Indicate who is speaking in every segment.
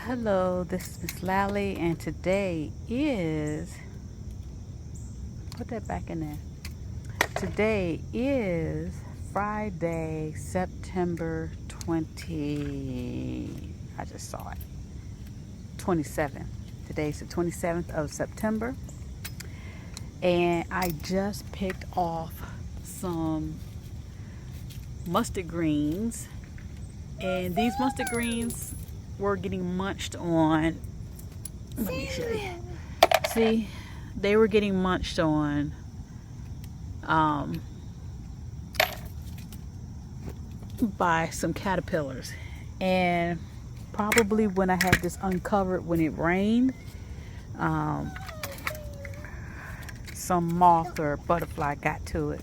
Speaker 1: Hello, this is Miss Lally, and today is, put that back in there. Today is Friday, September 20, I just saw it, 27th. Today's the 27th of September, and I just picked off some mustard greens, and these mustard greens were getting munched on. Let me show you. See, they were getting munched on by some caterpillars, and probably when I had this uncovered when it rained, some moth or butterfly got to it.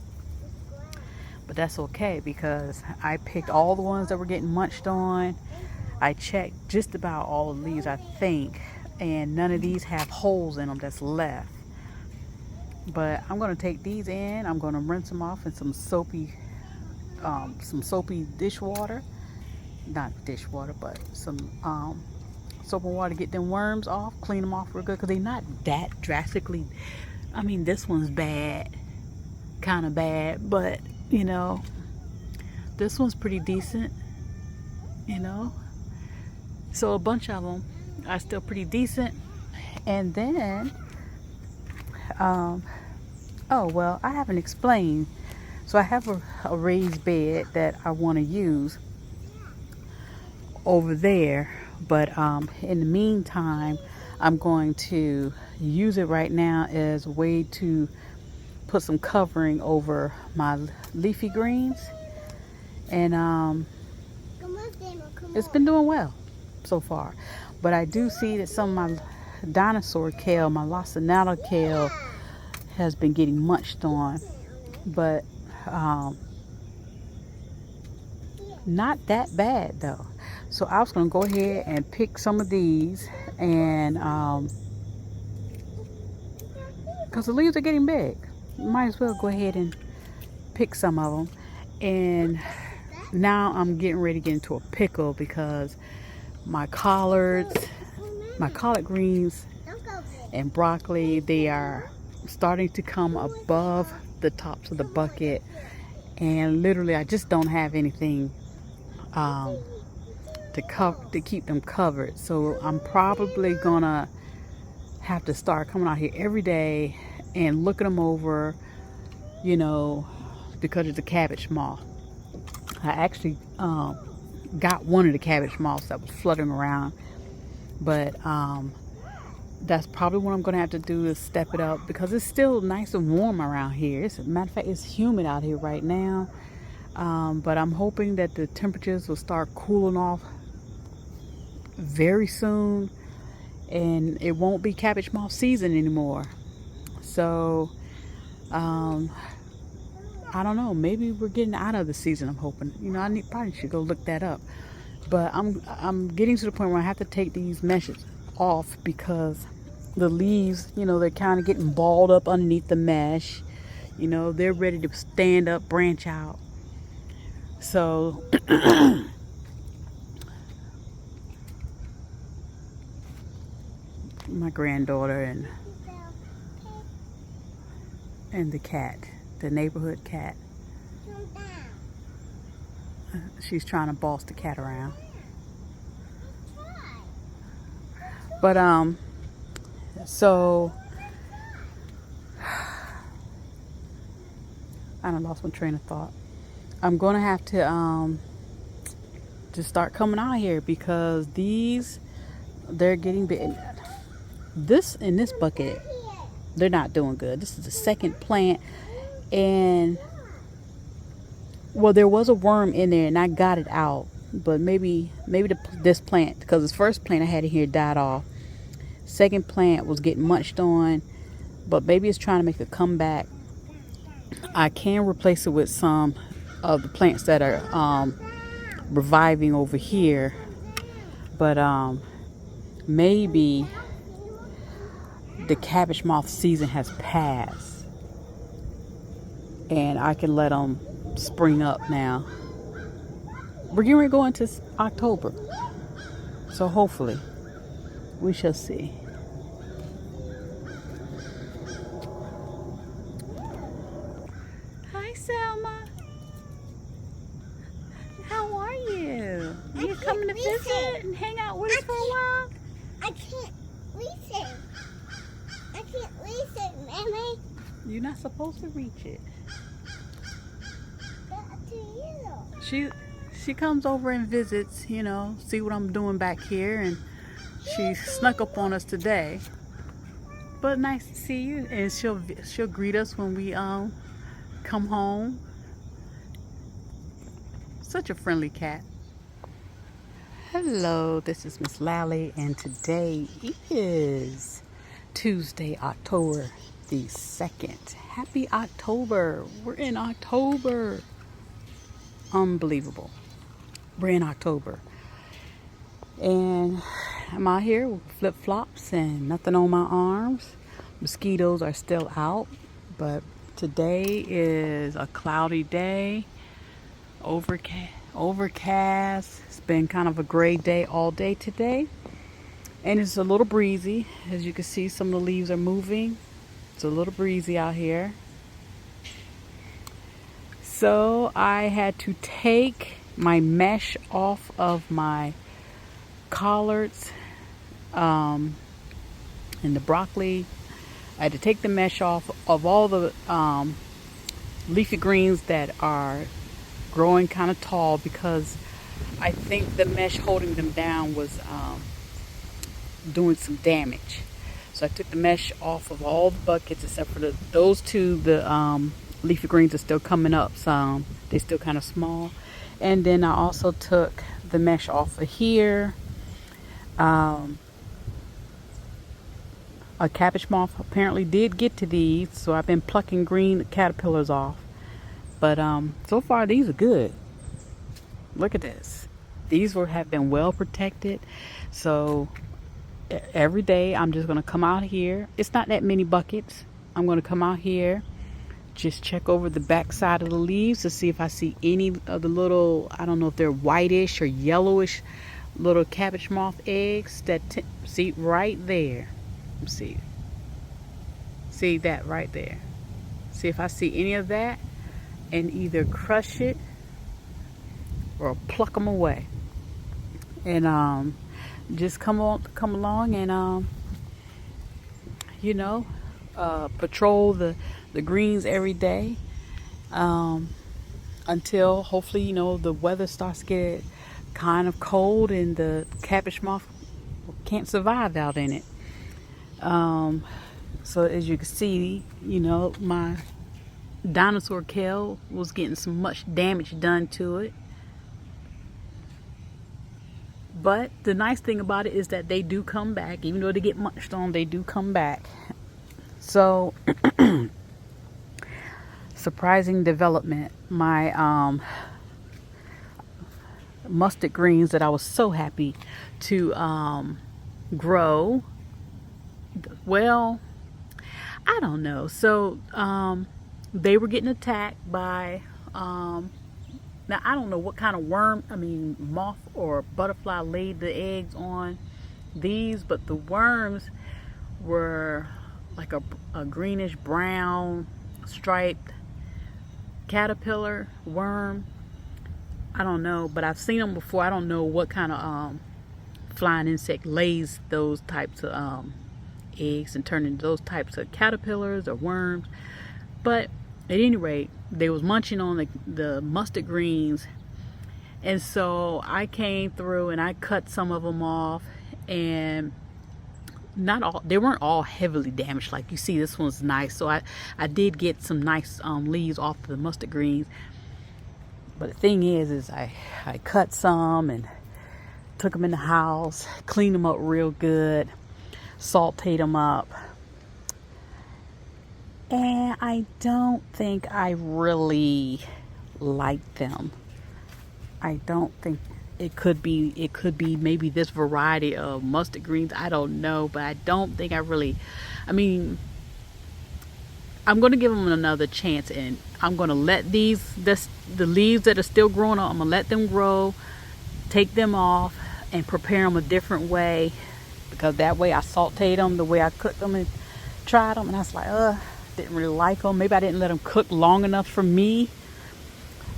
Speaker 1: But that's okay because I picked all the ones that were getting munched on. I checked just about all of these, I think, and none of these have holes in them that's left. But I'm going to take these in. I'm going to rinse them off in some soapy dishwater. Not dishwater, but some soap and water to get them worms off, clean them off real good because they're not that drastically. I mean, this one's bad, kind of bad, but you know, this one's pretty decent, you know. So a bunch of them are still pretty decent. And then, oh well, I haven't explained. So I have a raised bed that I want to use over there. But in the meantime, I'm going to use it right now as a way to put some covering over my leafy greens. And it's been doing well so far. But I do see that some of my dinosaur kale, my lacinato kale, has been getting munched on. But not that bad though. So I was going to go ahead and pick some of these, and because the leaves are getting big, might as well go ahead and pick some of them. And now I'm getting ready to get into a pickle because my collard greens and broccoli, they are starting to come above the tops of the bucket, and literally I just don't have anything to keep them covered. So I'm probably gonna have to start coming out here every day and looking them over, you know, because of the cabbage moth. I actually got one of the cabbage moths that was fluttering around, but that's probably what I'm gonna have to do is step it up because it's still nice and warm around here. As a matter of fact, it's humid out here right now, but I'm hoping that the temperatures will start cooling off very soon and it won't be cabbage moth season anymore. So I don't know, maybe we're getting out of the season, I'm hoping. You know, probably should go look that up. But I'm getting to the point where I have to take these meshes off because the leaves, you know, they're kind of getting balled up underneath the mesh. You know, they're ready to stand up, branch out. So my granddaughter and the cat, the neighborhood cat, she's trying to boss the cat around. But so I done lost my train of thought. I'm gonna have to just start coming out here because they're getting big. This in this bucket, they're not doing good. This is the second plant, and well, there was a worm in there and I got it out, but maybe this plant, because this first plant I had in here died off. Second plant was getting munched on, but maybe it's trying to make a comeback. I can replace it with some of the plants that are reviving over here, but maybe the cabbage moth season has passed and I can let them spring up now. We're getting ready to go into October, so hopefully We shall see. Hi, Selma. How are you? You coming to visit and hang out with us for a while?
Speaker 2: I can't reach it. I can't reach it, Mommy.
Speaker 1: You're not supposed to reach it.
Speaker 2: That's to you.
Speaker 1: She comes over and visits, you know, see what I'm doing back here, and she snuck up on us today. But nice to see you, and she'll greet us when we come home. Such a friendly cat. Hello, this is Miss Lally, and today is Tuesday, October the 2nd. Happy October. We're in October. Unbelievable. We're in October. And I'm out here with flip-flops and nothing on my arms. Mosquitoes are still out, but today is a cloudy day. Overcast. It's been kind of a gray day all day today. And it's a little breezy. As you can see, some of the leaves are moving. It's a little breezy out here. So I had to take my mesh off of my collards and the broccoli. I had to take the mesh off of all the leafy greens that are growing kind of tall, because I think the mesh holding them down was doing some damage. So I took the mesh off of all the buckets except for those two. The leafy greens are still coming up some. They're still kind of small. And then I also took the mesh off of here. A cabbage moth apparently did get to these, so I've been plucking green caterpillars off. But so far these are good. Look at this. These have been well protected. So every day I'm just going to come out here. It's not that many buckets. I'm going to come out here, just check over the back side of the leaves to see if I see any of the little, I don't know if they're whitish or yellowish little cabbage moth eggs that see right there. See that right there. See if I see any of that, and either crush it or pluck them away. And just come along and patrol the greens every day until hopefully the weather starts to get kind of cold and the cabbage moth can't survive out in it. So as you can see, my dinosaur kale was getting some much damage done to it. But the nice thing about it is that they do come back. Even though they get munched on, they do come back. So surprising development. My mustard greens that I was so happy to grow. Well, I don't know. So they were getting attacked by now I don't know what kind of moth or butterfly laid the eggs on these, but the worms were like a greenish brown striped caterpillar worm. I don't know, but I've seen them before. I don't know what kind of flying insect lays those types of eggs and turn into those types of caterpillars or worms. But at any rate, they was munching on the mustard greens, and so I came through and I cut some of them off, and they weren't all heavily damaged. Like you see, this one's nice, so I did get some nice leaves off the mustard greens. But the thing is I cut some and took them in the house, cleaned them up real good, sauteed them up. And I don't think I really like them. I don't think it could be maybe this variety of mustard greens. I don't know, but I don't think I'm going to give them another chance, and I'm going to let the leaves that are still growing up, I'm going to let them grow, take them off, and prepare them a different way because that way I sauteed them the way I cooked them and tried them, and I was like, didn't really like them. Maybe I didn't let them cook long enough for me.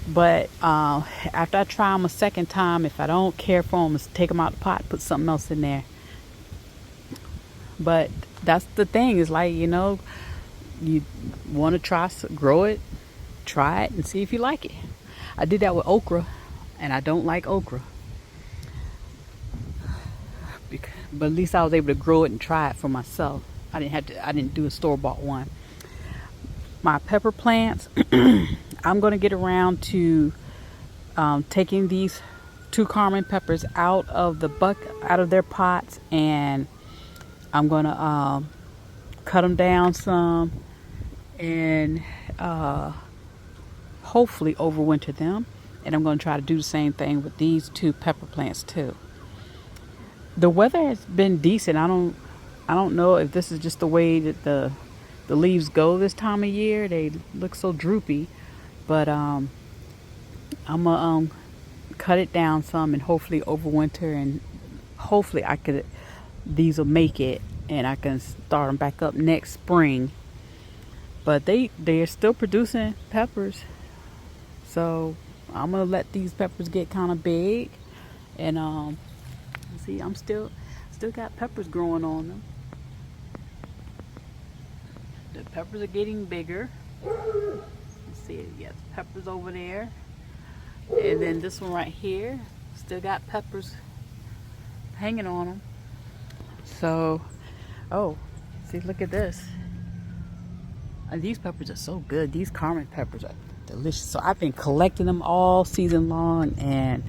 Speaker 1: But after I try them a second time, if I don't care for them, just take them out the pot, put something else in there. But that's the thing, is like, you know, you want to grow it, try it, and see if you like it. I did that with okra, and I don't like okra. But at least I was able to grow it and try it for myself. I didn't do a store-bought one. My pepper plants, I'm going to get around to taking these 2 Carmen peppers out of their pots, and I'm going to cut them down some and hopefully overwinter them. And I'm going to try to do the same thing with these 2 pepper plants too. The weather has been decent. I don't know if this is just the way that the leaves go this time of year. They look so droopy, but I'm gonna cut it down some and hopefully overwinter, and hopefully these will make it, and I can start them back up next spring. But they're still producing peppers, so I'm gonna let these peppers get kind of big, and see, I'm still got peppers growing on them. The peppers are getting bigger. Let's see, yes, peppers over there, and then this one right here still got peppers hanging on them. So, oh, see, look at this. And these peppers are so good. These Carmen peppers are delicious. So I've been collecting them all season long and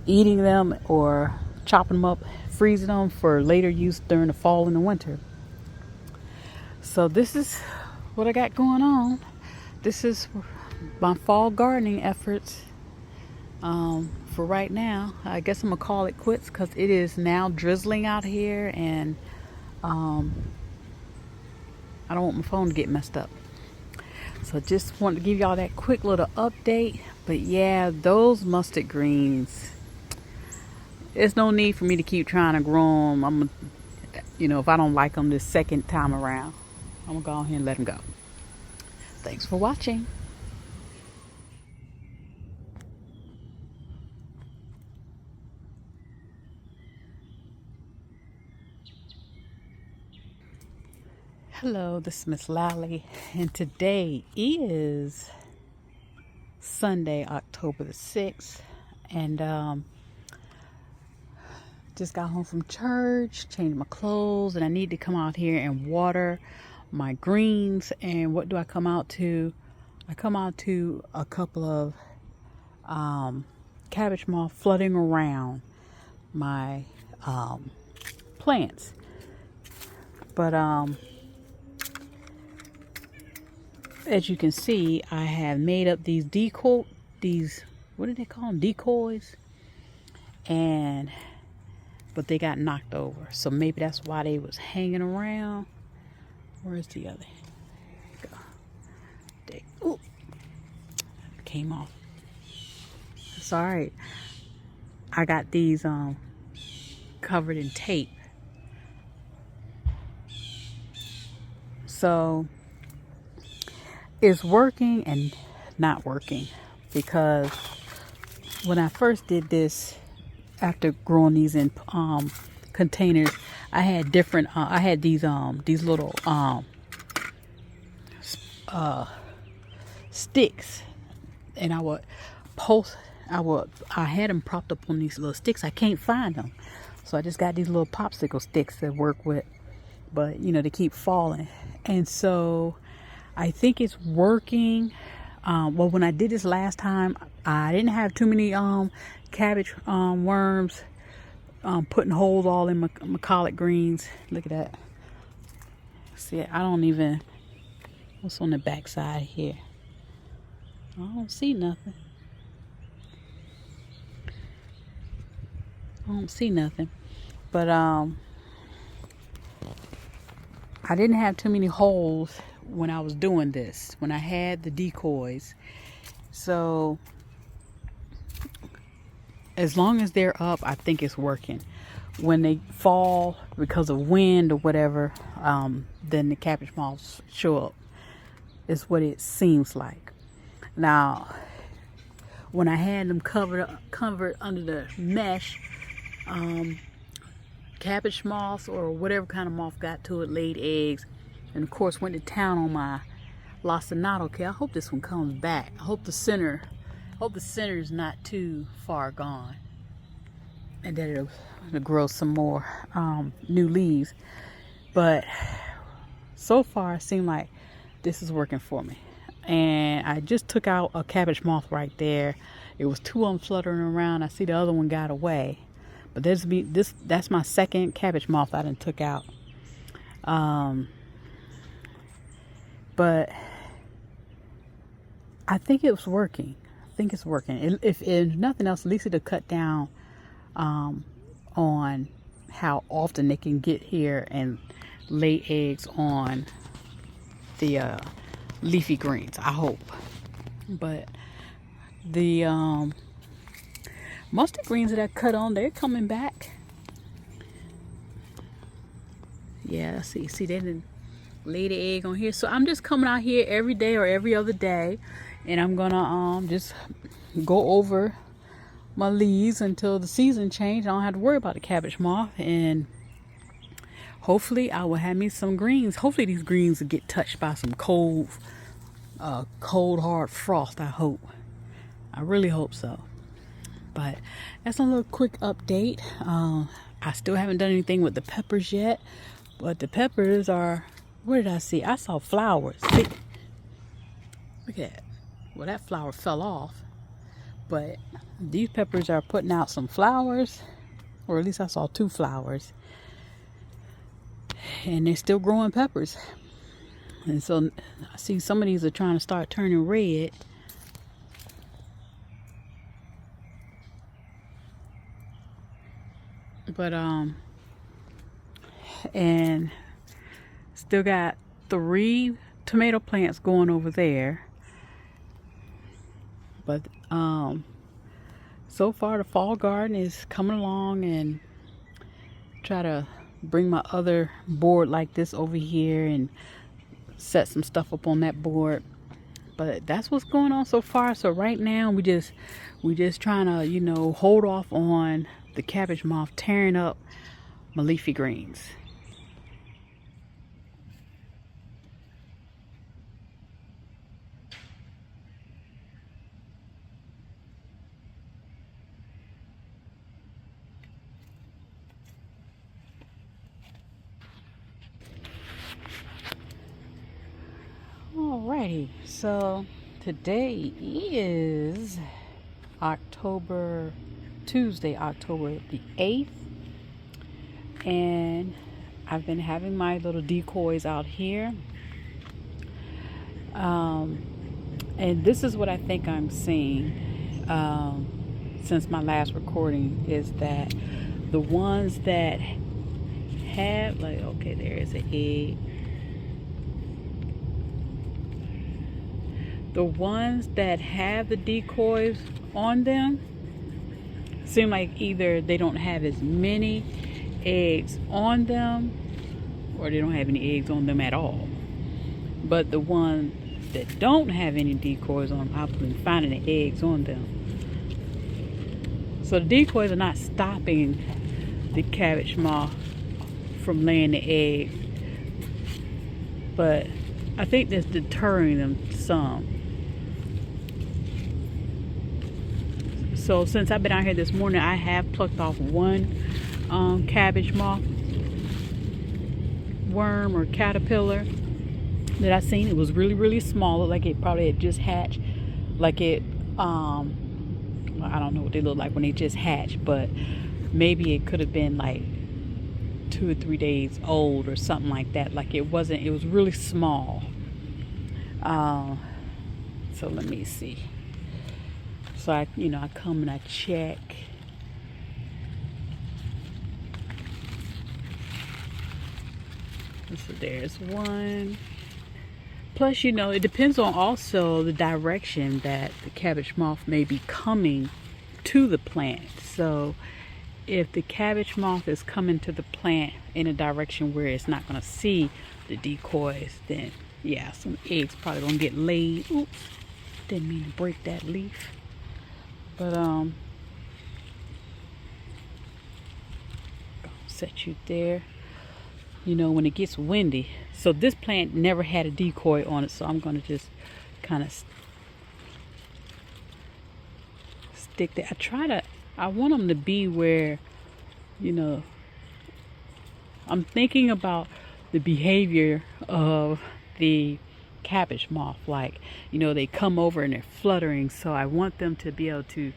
Speaker 1: eating them or chopping them up, freezing them for later use during the fall and the winter. So this is what I got going on. This is my fall gardening efforts for right now. I guess I'm gonna call it quits because it is now drizzling out here, and I don't want my phone to get messed up. So just wanted to give y'all that quick little update. But yeah, those mustard greens, there's no need for me to keep trying to grow them. I'm gonna, you know, if I don't like them this second time around, I'm gonna go ahead and let them go. Thanks for watching. Hello, this is Miss Lally, and today is Sunday, October the 6th, and just got home from church, changed my clothes, and I need to come out here and water my greens. And what do I come out to? I come out to a couple of cabbage moth flooding around my plants. But as you can see, I have made up these what do they call them? Decoys. But they got knocked over. So maybe that's why they was hanging around. Where's the other? There you go. Ooh, came off. It's all right. I got these covered in tape. So it's working and not working, because when I first did this, after growing these in containers, I had different I had these little sticks, and I had them propped up on these little sticks. I can't find them, so I just got these little popsicle sticks that work with, but you know, they keep falling. And so I think it's working. Well, when I did this last time, I didn't have too many cabbage worms putting holes all in my collard greens. Look at that. See, I don't even, what's on the back side here? I don't see nothing. I don't see nothing. But I didn't have too many holes when I was doing this, when I had the decoys. So as long as they're up, I think it's working. When they fall because of wind or whatever, then the cabbage moths show up. Is what it seems like. Now, when I had them covered under the mesh, cabbage moths or whatever kind of moth got to it, laid eggs, and of course went to town on my lacinato. Okay, I hope this one comes back. I hope the center is not too far gone, and that it'll grow some more new leaves. But so far, it seems like this is working for me. And I just took out a cabbage moth right there. It was two of them fluttering around. I see the other one got away. But that's my second cabbage moth I done took out. But I think it was working. I think it's working. If nothing else, at least it'll cut down on how often they can get here and lay eggs on the leafy greens, I hope. But the mustard greens that I cut on, they're coming back. Yeah, see they didn't lay the egg on here. So I'm just coming out here every day or every other day, and I'm gonna just go over my leaves until the season change. I don't have to worry about the cabbage moth, and hopefully I will have me some greens. Hopefully these greens will get touched by some cold hard frost. I hope. I really hope so. But that's a little quick update. I still haven't done anything with the peppers yet, but the peppers are, what did I see? I saw flowers. See? Look at that. Well, that flower fell off, but these peppers are putting out some flowers, or at least I saw 2 flowers, and they're still growing peppers. And so I see some of these are trying to start turning red. But and still got 3 tomato plants going over there. But so far the fall garden is coming along, and try to bring my other board like this over here and set some stuff up on that board. But that's what's going on so far. So right now we just trying to, you know, hold off on the cabbage moth tearing up my leafy greens. Alrighty, so today is Tuesday, October the 8th, and I've been having my little decoys out here, and this is what I think I'm seeing since my last recording, is that the ones that have, like, okay, there is an egg. The ones that have the decoys on them seem like either they don't have as many eggs on them, or they don't have any eggs on them at all. But the ones that don't have any decoys on them, I've been finding the eggs on them. So the decoys are not stopping the cabbage moth from laying the egg, but I think that's deterring them some. So since I've been out here this morning, I have plucked off one cabbage moth worm or caterpillar that I seen. It was really, really small. Looked like it probably had just hatched. Like it, I don't know what they look like when they just hatch, but maybe it could have been like 2 or 3 days old or something like that. Like it was really small. So let me see. So I come and I check. So there's one. Plus, it depends on also the direction that the cabbage moth may be coming to the plant. So if the cabbage moth is coming to the plant in a direction where it's not going to see the decoys, then yeah, some eggs probably gonna get laid. Oops, didn't mean to break that leaf. But set you there. You know, when it gets windy. So this plant never had a decoy on it, so I'm gonna just kind of stick there. I want them to be where, you know, I'm thinking about the behavior of the cabbage moth. Like, you know, they come over and they're fluttering, so I want them to be able to,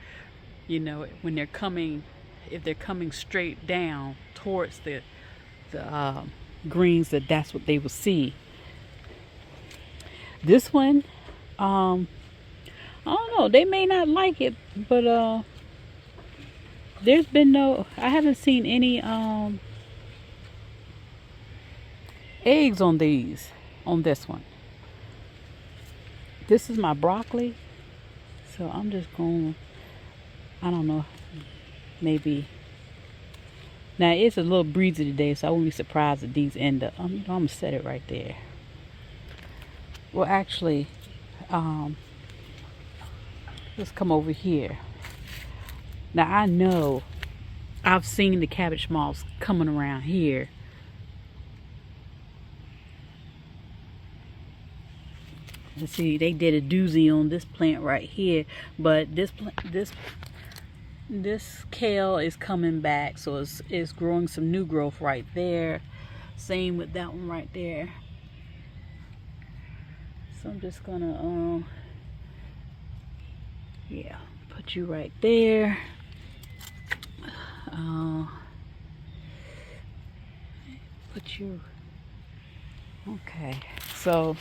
Speaker 1: you know, when they're coming, if they're coming straight down towards the greens, that's what they will see. This one, I don't know, they may not like it, but there's been I haven't seen any eggs on this one. This is my broccoli, so I'm just going, I don't know, maybe. Now it's a little breezy today, so I wouldn't be surprised if these end up. I'm gonna set it right there. Well, actually, let's come over here. Now I know I've seen the cabbage moths coming around here. Let's see, they did a doozy on this plant right here, but this kale is coming back, so it's growing some new growth right there. Same with that one right there. So I'm just gonna yeah, put you right there. Put you, okay. So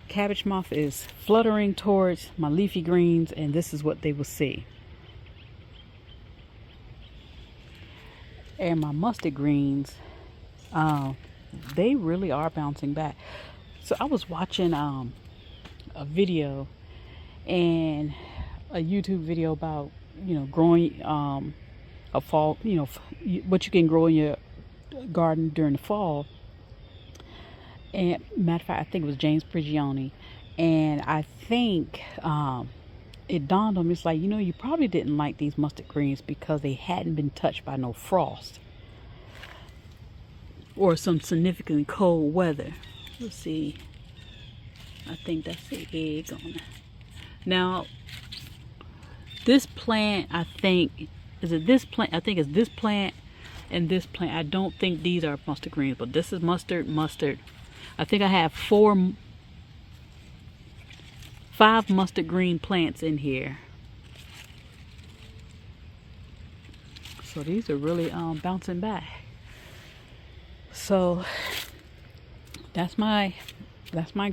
Speaker 1: cabbage moth is fluttering towards my leafy greens, and this is what they will see. And my mustard greens, they really are bouncing back. So I was watching a video, and a YouTube video about, you know, growing a fall, you know, what you can grow in your garden during the fall. And matter of fact, I think it was James Prigioni, and I think it dawned on me, it's like, you know, you probably didn't like these mustard greens because they hadn't been touched by no frost or some significantly cold weather. Let's see, I think that's the egg on it. Now this plant, I think, is it this plant? I think it's this plant and this plant. I don't think these are mustard greens, but this is mustard. I think I have 5 mustard green plants in here. So these are really bouncing back. So that's my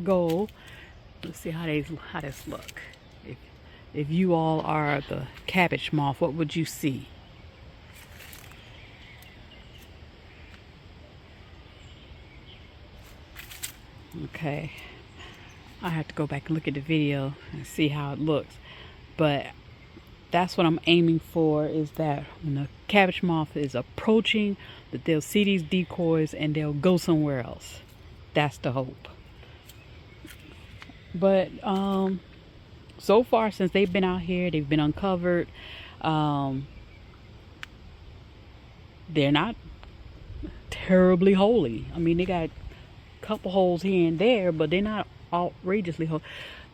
Speaker 1: goal. Let's see how this look. If you all are the cabbage moth, what would you see? Okay, I have to go back and look at the video and see how it looks, but that's what I'm aiming for, is that when the cabbage moth is approaching, that they'll see these decoys and they'll go somewhere else. That's the hope. But so far, since they've been out here, they've been uncovered, they're not terribly holy. I mean, they got couple holes here and there, but they're not outrageously holes.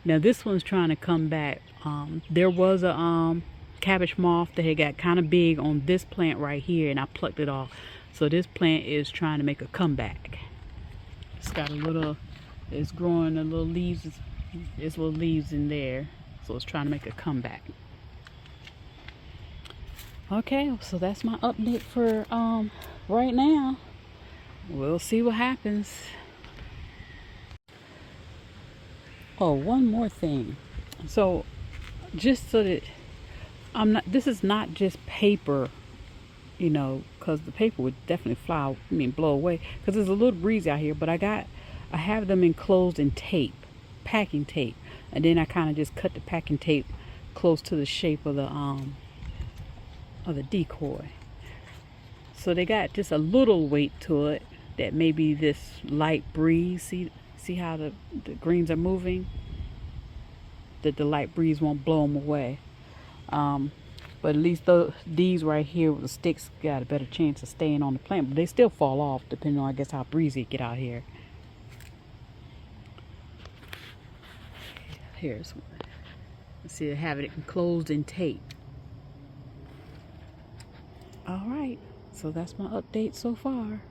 Speaker 1: Now this one's trying to come back. There was a cabbage moth that had got kind of big on this plant right here, and I plucked it off. So this plant is trying to make a comeback. It's got a little, it's growing a little leaves. There's little leaves in there, so it's trying to make a comeback. Okay, so that's my update for right now. We'll see what happens. Oh, one more thing. So just so that this is not just paper, you know, because the paper would definitely blow away, because it's a little breezy out here. But I have them enclosed in tape, packing tape, and then I kind of just cut the packing tape close to the shape of of the decoy. So they got just a little weight to it, that maybe this light breeze, see how the greens are moving, that the light breeze won't blow them away. But at least these right here with the sticks got a better chance of staying on the plant, but they still fall off depending on, I guess, how breezy it get out here. Here's one. Let's see, I have it enclosed in tape. All right, so that's my update so far.